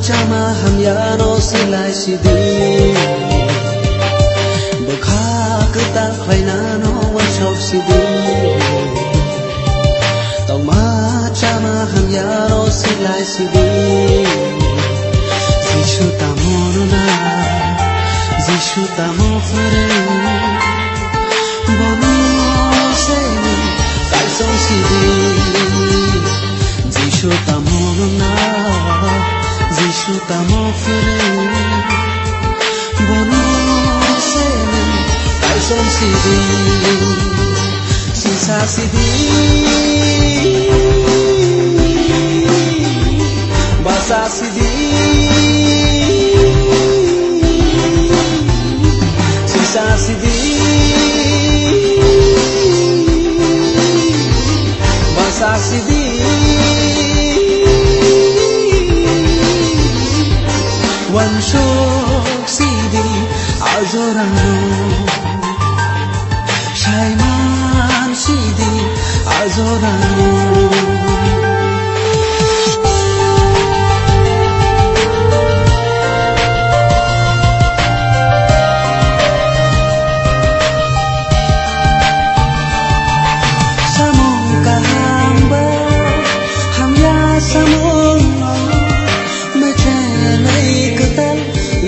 chama hamyano silai sidi Bukha ketal klainano wanshop sidi Toma chama hamyano silai sidi Zishu tamono na Zishu tamo fere Bono se Kaison sidi Zishu tamono na Zishu tamo fere Bono se Kaison sidi Sisa sidi Basa sidi Sisa sidi Basa sidi Wanshok sidi Azorano Shaiman sidi Azorano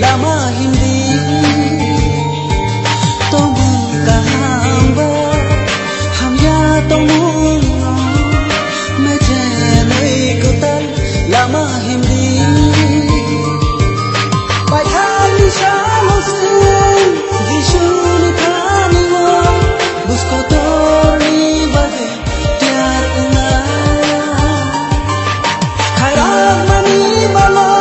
Lama hindi Tomong kahamba Hamya tomong Mejenay kutal Lama hindi Bayani shalom sin Gishuni kani mo Busko tori bade Tiar una Khairang mani balo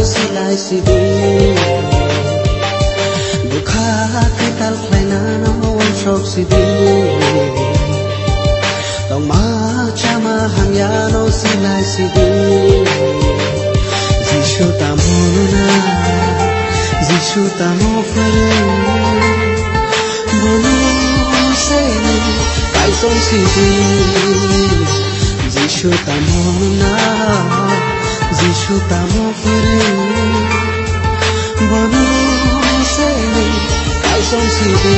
silai sidi Bukha ketal klainano wanshok sidi Tong ma chama hangyano silai sidi Zishu tamono na Zishu tamo fere Bono se Kaison sidi Zishu tamono na Zishu tamo fere Bono se Kaison sidi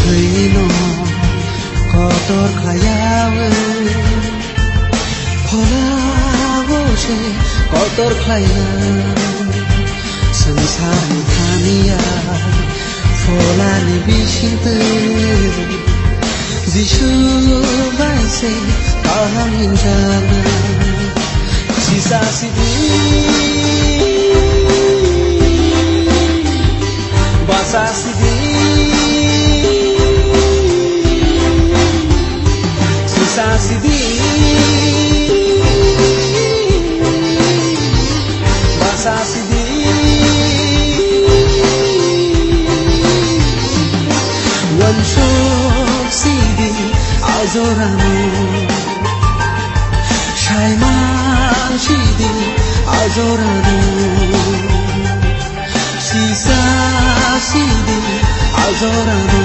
Thino kotor khayawe phola bose kotor khaya sansar ni thaniya phola ni bishite Zishu baise kaham hinjana sisa sidi basa sidi Sidi Basa sidi Wanshok sidi Azorano Shaiman sidi Azorano Sisa sidi Azorano